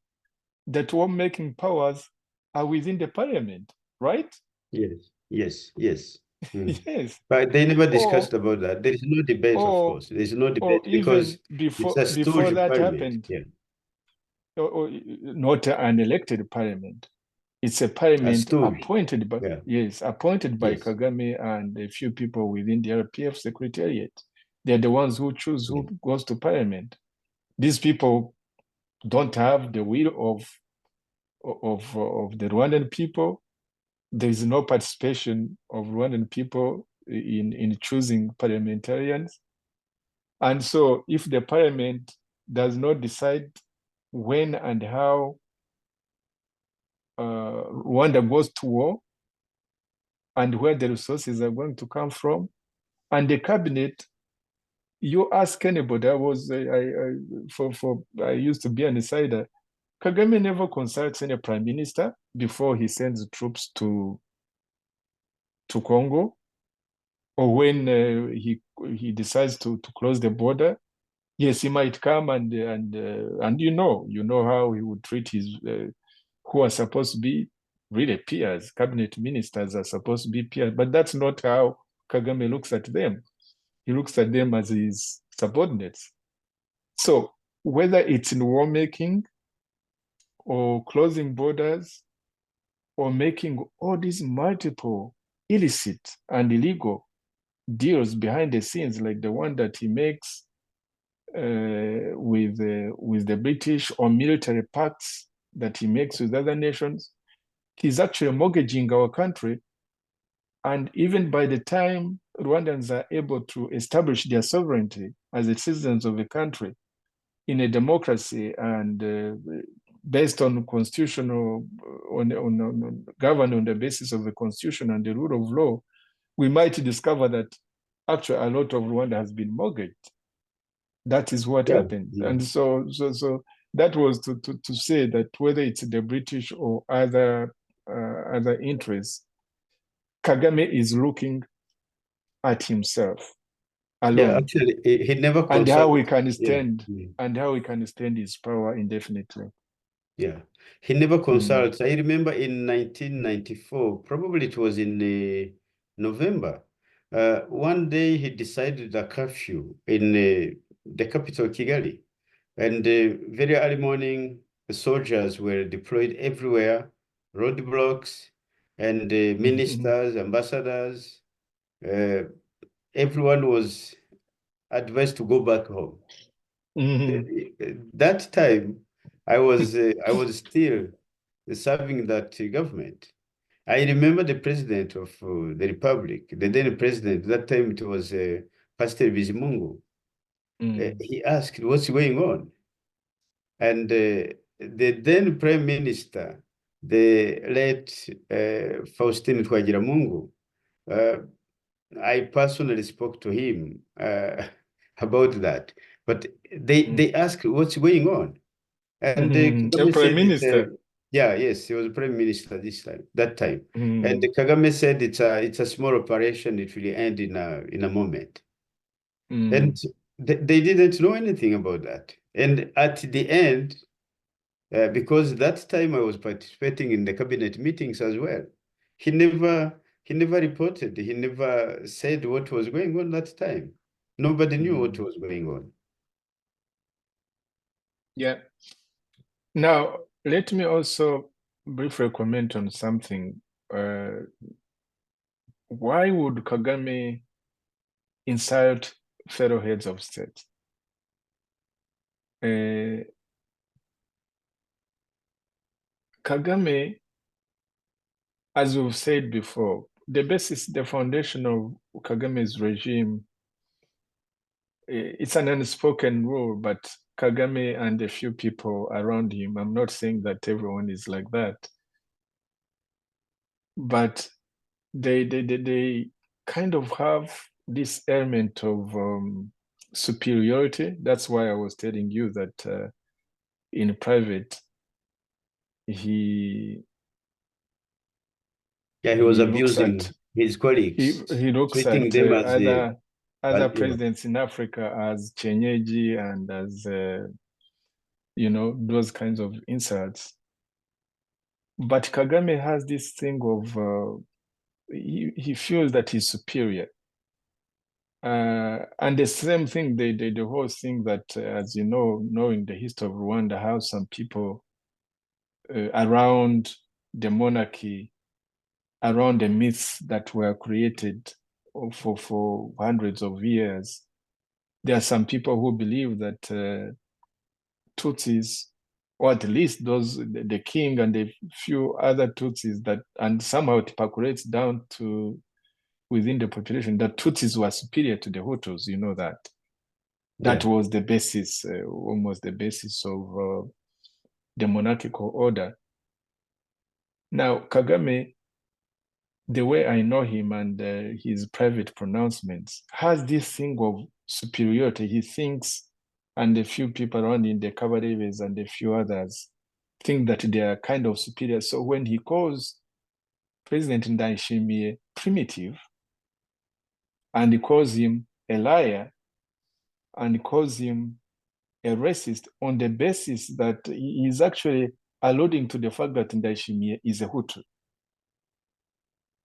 [SPEAKER 1] that war-making powers are within the Parliament, right?
[SPEAKER 2] Yes.
[SPEAKER 1] Yes.
[SPEAKER 2] But they never discussed about that. There is no debate, of course. There is no debate because
[SPEAKER 1] before
[SPEAKER 2] that
[SPEAKER 1] happened, or not an elected parliament. It's a parliament appointed by Kagame and a few people within the RPF secretariat. They're the ones who choose who goes to parliament. These people don't have the will of the Rwandan people. There is no participation of Rwandan people in choosing parliamentarians. And so if the parliament does not decide when and how Rwanda goes to war and where the resources are going to come from, and the cabinet, you ask anybody. I used to be an insider. Kagame never consults any prime minister before he sends troops to Congo, or when he decides to close the border. yes, he might come and you know how he would treat his who are supposed to be really peers. Cabinet ministers are supposed to be peers, but that's not how Kagame looks at them. He looks at them as his subordinates. So whether it's in war making or closing borders or making all these multiple illicit and illegal deals behind the scenes, like the one that he makes with the British, or military pacts that he makes with other nations, he's actually mortgaging our country. And even by the time Rwandans are able to establish their sovereignty as the citizens of a country in a democracy and based on constitutional, governed on the basis of the constitution and the rule of law, we might discover that actually a lot of Rwanda has been mortgaged. That is what happened.
[SPEAKER 2] Yeah.
[SPEAKER 1] And so that was to say that whether it's the British or other interests, Kagame is looking at himself alone.
[SPEAKER 2] Yeah, actually, he never consulted.
[SPEAKER 1] And how he can stand,
[SPEAKER 2] Yeah.
[SPEAKER 1] and how he can stand his power indefinitely.
[SPEAKER 2] Yeah, he never consults. I remember in 1994, probably it was in November, one day he decided a curfew in the capital, Kigali. And very early morning, the soldiers were deployed everywhere, roadblocks, and ministers, ambassadors, everyone was advised to go back home. That time, I was still serving that government. I remember the president of the republic, the then president. That time it was Pastor Bizimungu. He asked, "What's going on?" And the then prime minister, the late Faustin Twagiramungu, I personally spoke to him about that. But they asked, "What's going on?" And
[SPEAKER 1] the prime minister.
[SPEAKER 2] Yes, he was prime minister that time. And Kagame said it's a small operation. It will end in a moment. And they didn't know anything about that. And at the end, because that time I was participating in the cabinet meetings as well, he never reported. He never said what was going on that time. Nobody knew what was going on.
[SPEAKER 1] Yeah. Now, let me also briefly comment on something. Why would Kagame insult fellow heads of state? Kagame, as we've said before, the foundation of Kagame's regime, it's an unspoken rule, but Kagame and a few people around him, I'm not saying that everyone is like that, but they kind of have this element of superiority. That's why I was telling you that in private, he
[SPEAKER 2] was abusing his colleagues.
[SPEAKER 1] He looks
[SPEAKER 2] treating
[SPEAKER 1] at
[SPEAKER 2] them as
[SPEAKER 1] other presidents in Africa as Chenyeji and as those kinds of insults. But Kagame has this thing of he feels that he's superior. And the same thing, the whole thing that, as you know, knowing the history of Rwanda, how some people around the monarchy, around the myths that were created for hundreds of years, there are some people who believe that Tutsis, or at least the king and a few other Tutsis, that, and somehow it percolates down to within the population, that Tutsis were superior to the Hutus. You know that. That was the basis, almost the basis of the monarchical order. Now, Kagame, the way I know him and his private pronouncements, has this thing of superiority. He thinks, and a few people around in the Kabareves and a few others think that they are kind of superior. So when he calls President NDAYISHIMIYE primitive, and he calls him a liar, and he calls him a racist on the basis that he is actually alluding to the fact that Ndayishimiye is a Hutu.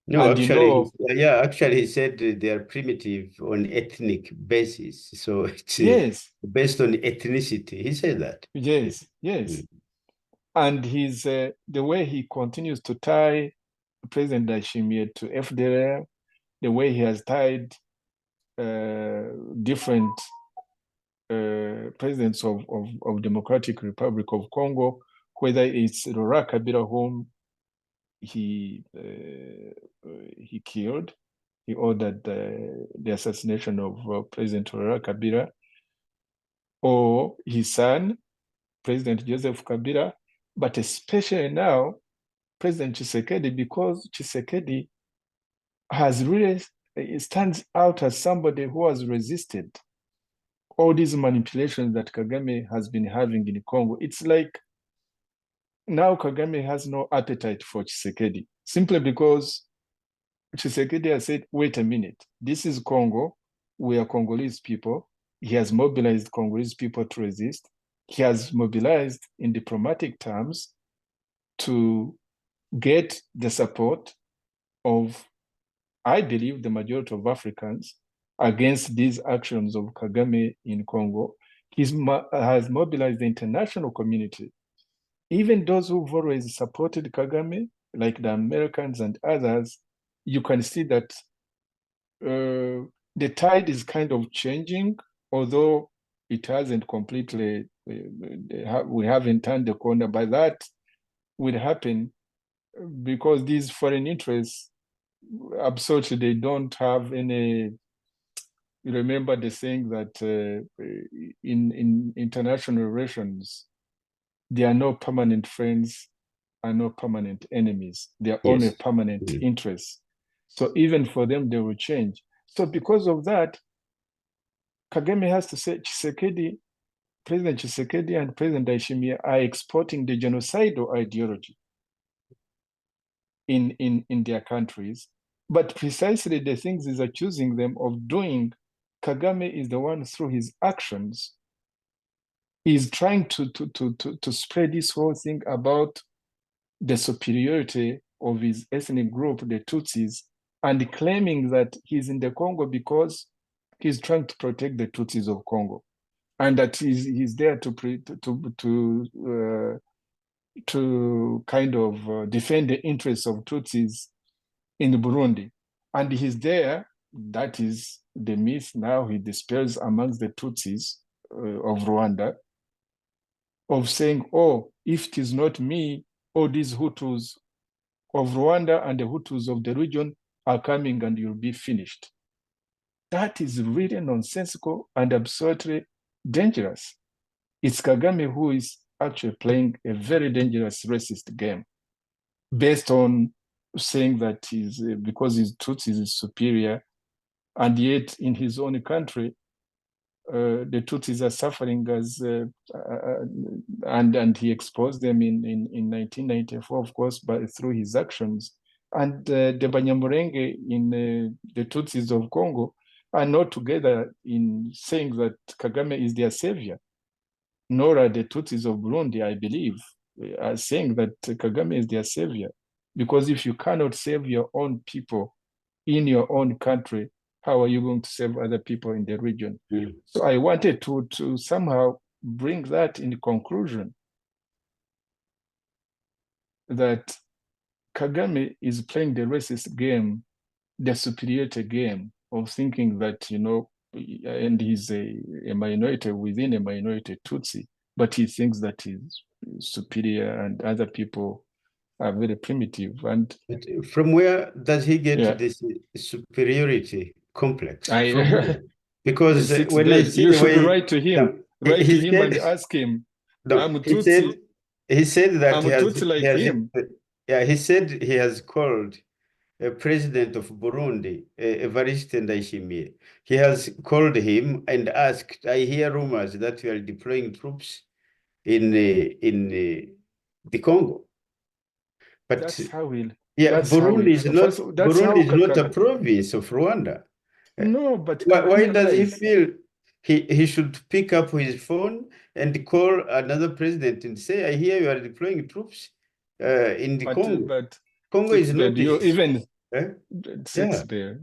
[SPEAKER 2] No,
[SPEAKER 1] And
[SPEAKER 2] actually, actually, he said they are primitive on ethnic basis. So it's
[SPEAKER 1] yes,
[SPEAKER 2] based on ethnicity. He said that.
[SPEAKER 1] Yes, yes. And he's the way he continues to tie President Ndayishimiye to FDLR, the way he has tied different presidents of Democratic Republic of Congo, whether it's Laurent Kabila, whom he killed, he ordered the assassination of President Laurent Kabila, or his son, President Joseph Kabila, but especially now, President Tshisekedi, because Tshisekedi has really stands out as somebody who has resisted all these manipulations that Kagame has been having in Congo. It's like now Kagame has no appetite for Tshisekedi, simply because Tshisekedi has said, wait a minute, this is Congo, we are Congolese people. He has mobilized Congolese people to resist. He has mobilized in diplomatic terms to get the support of, I believe, the majority of Africans against these actions of Kagame in Congo. He has mobilized the international community, even those who've always supported Kagame, like the Americans and others. You can see that the tide is kind of changing, although it hasn't completely, we haven't turned the corner. But that will happen because these foreign interests, absolutely, they don't have any. You remember the saying that in international relations, there are no permanent friends and no permanent enemies. They are only permanent interests. So even for them, they will change. So because of that, Kagame has to say, Tshisekedi, President Tshisekedi and President Ndayishimiye are exporting the genocidal ideology in their countries. But precisely the things he's accusing them of doing, Kagame is the one through his actions is trying to spread this whole thing about the superiority of his ethnic group, the Tutsis, and claiming that he's in the Congo because he's trying to protect the Tutsis of Congo, and that he's there to kind of defend the interests of Tutsis in Burundi. And he's there, that is the myth now he dispels amongst the Tutsis of Rwanda, of saying, oh, if it is not me, all these Hutus of Rwanda and the Hutus of the region are coming and you'll be finished. That is really nonsensical and absolutely dangerous. It's Kagame who is actually playing a very dangerous racist game based on saying that he's, because his Tutsis is superior, and yet in his own country, the Tutsis are suffering as, and he exposed them in 1994, of course, but through his actions. And the Banyamulenge in the Tutsis of Congo are not together in saying that Kagame is their savior, nor are the Tutsis of Burundi, I believe, are saying that Kagame is their savior. Because if you cannot save your own people in your own country, how are you going to save other people in the region? So I wanted to somehow bring that in conclusion, that Kagame is playing the racist game, the superiority game of thinking that, you know, and he's a minority within a minority Tutsi, but he thinks that he's superior and other people are very primitive. And
[SPEAKER 2] but from where does he get this superiority complex? From where? Because when I see
[SPEAKER 1] you
[SPEAKER 2] the
[SPEAKER 1] should
[SPEAKER 2] way,
[SPEAKER 1] write to him, write to him and ask him. I'm Tutsi.
[SPEAKER 2] He said that
[SPEAKER 1] I'm Tutsi like him.
[SPEAKER 2] Yeah, he said he has called a president of Burundi, Evariste Ndayishimiye. He has called him and asked, I hear rumors that you are deploying troops in the Congo. But
[SPEAKER 1] that's how we'll.
[SPEAKER 2] Burundi is not a province of Rwanda.
[SPEAKER 1] No, but
[SPEAKER 2] why does he feel he should pick up his phone and call another president and say, I hear you are deploying troops in the Congo.
[SPEAKER 1] But
[SPEAKER 2] Congo is not
[SPEAKER 1] do you even
[SPEAKER 2] yeah.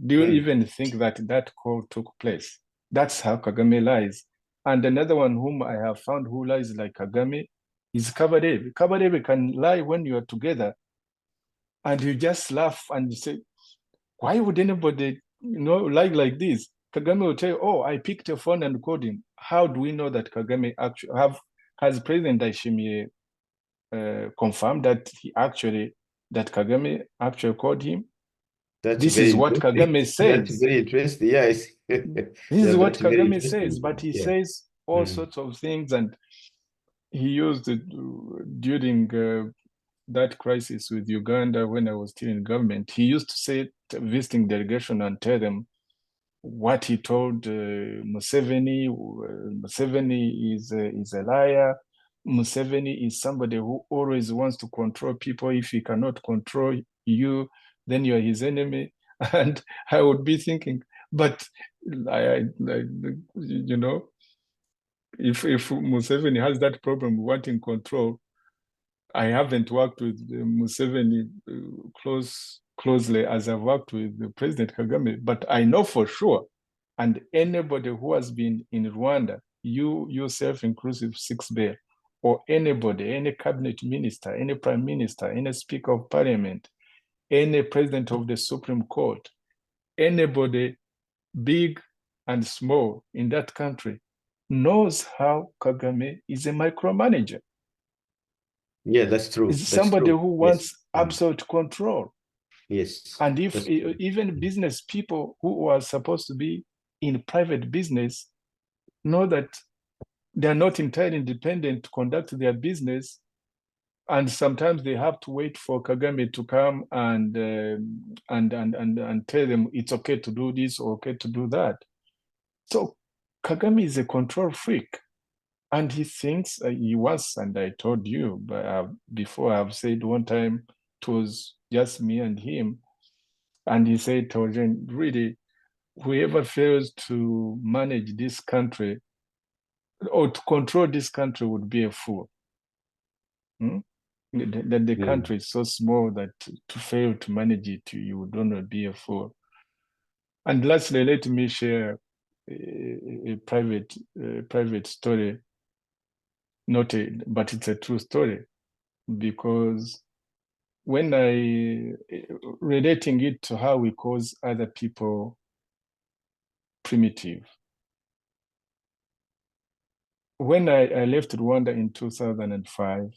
[SPEAKER 1] do you even think that call took place? That's how Kagame lies. And another one whom I have found who lies like Kagame is Kabarebe. Kabarebe can lie when you are together and you just laugh and you say, why would anybody lie like this? Kagame will tell you, oh, I picked a phone and called him. How do we know that Kagame actually has President Ndayishimiye confirmed that that Kagame actually called him? This is what Kagame says.
[SPEAKER 2] That's very interesting. Yes.
[SPEAKER 1] This is what Kagame says, but he says all sorts of things, and he used it during that crisis with Uganda when I was still in government. He used to say, visiting delegation and tell them what he told Museveni. Museveni is a liar. Museveni is somebody who always wants to control people. If he cannot control you, then you are his enemy. And I would be thinking, but if Museveni has that problem wanting control, I haven't worked with Museveni closely as I've worked with President Kagame, but I know for sure, and anybody who has been in Rwanda, you yourself inclusive, Sixbert, or anybody, any cabinet minister, any prime minister, any speaker of parliament, any president of the Supreme Court, anybody big and small in that country knows how Kagame is a micromanager.
[SPEAKER 2] Yeah, that's true.
[SPEAKER 1] Is somebody who wants absolute control.
[SPEAKER 2] Yes.
[SPEAKER 1] And if even business people who are supposed to be in private business know that they're not entirely independent to conduct their business, and sometimes they have to wait for Kagame to come and tell them it's okay to do this or okay to do that. So Kagame is a control freak. And he thinks he wants, and I told you before, I've said one time it was just me and him, and he said, Theogene, really, whoever fails to manage this country or to control this country would be a fool. That the country is so small that to fail to manage it, you would only be a fool. And lastly, let me share a private story. But it's a true story, because when relating it to how we cause other people primitive. When I left Rwanda in 2005,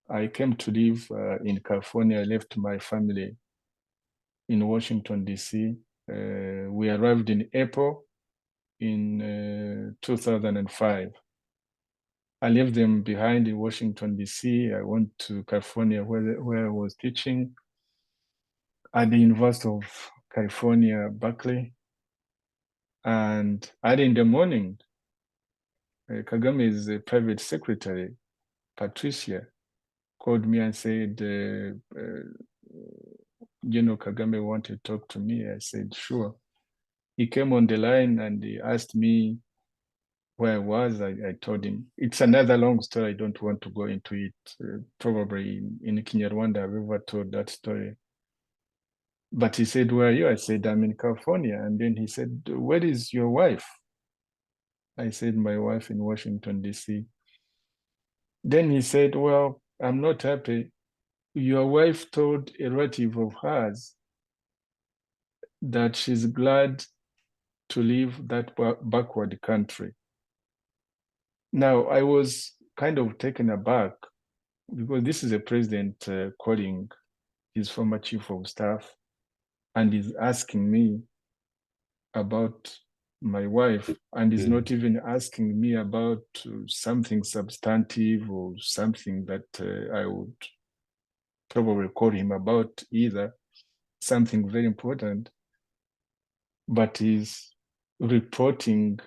[SPEAKER 1] I came to live in California. I left my family in Washington, D.C. We arrived in April in 2005. I left them behind in Washington, D.C. I went to California where I was teaching at the University of California, Berkeley. And early in the morning, Kagame's private secretary, Patricia, called me and said, Kagame wanted to talk to me. I said, sure. He came on the line and he asked me where I was. I told him. It's another long story. I don't want to go into it. Probably in Kenya-Rwanda, I've ever told that story. But he said, where are you? I said, I'm in California. And then he said, where is your wife? I said, my wife in Washington, D.C. Then he said, well, I'm not happy. Your wife told a relative of hers that she's glad to leave that backward country. Now, I was kind of taken aback because this is a president calling his former chief of staff and is asking me about my wife, and is not even asking me about something substantive or something that I would probably call him about either, something very important, but is reporting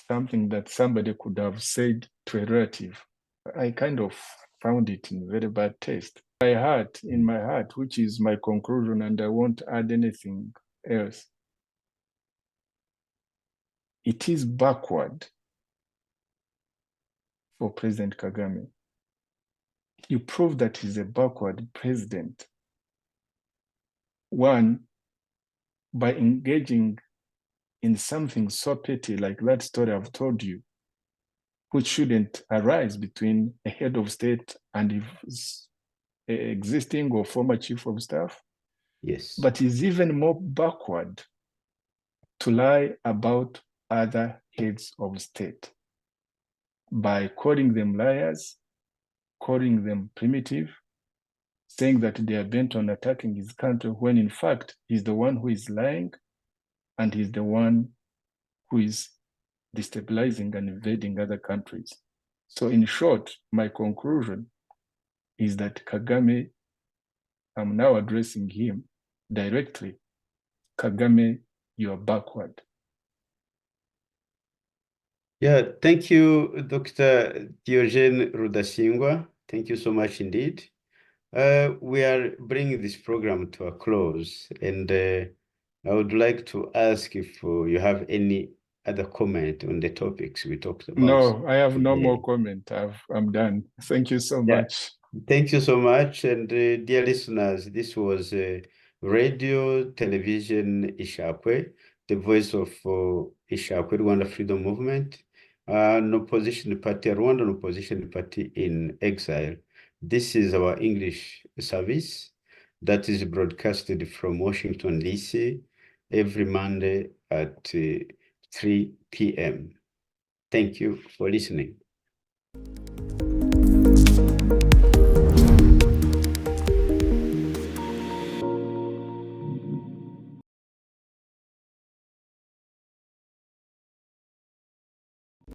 [SPEAKER 1] something that somebody could have said to a relative. I kind of found it in very bad taste. In my heart, which is my conclusion, and I won't add anything else. it is backward for President Kagame. You prove that he's a backward president. One, by engaging in something so petty like that story I've told you, which shouldn't arise between a head of state and his existing or former chief of staff.
[SPEAKER 2] Yes.
[SPEAKER 1] But is even more backward to lie about other heads of state by calling them liars, calling them primitive, saying that they are bent on attacking his country, when in fact he's the one who is lying and he's the one who is destabilizing and invading other countries. So in short, my conclusion is that Kagame, I'm now addressing him directly. Kagame, you are backward.
[SPEAKER 2] Yeah, thank you, Dr. Theogene RUDASINGWA. Thank you so much indeed. We are bringing this program to a close, and I would like to ask if you have any other comment on the topics we talked about.
[SPEAKER 1] No, I have no more comment. I'm done. Thank you so much.
[SPEAKER 2] Thank you so much. And dear listeners, this was Radio Television ISHAKWE, the voice of ISHAKWE, Rwanda Freedom Movement, an opposition party, a Rwandan opposition party in exile. This is our English service that is broadcasted from Washington, D.C. every Monday at 3 p.m. Thank you for listening.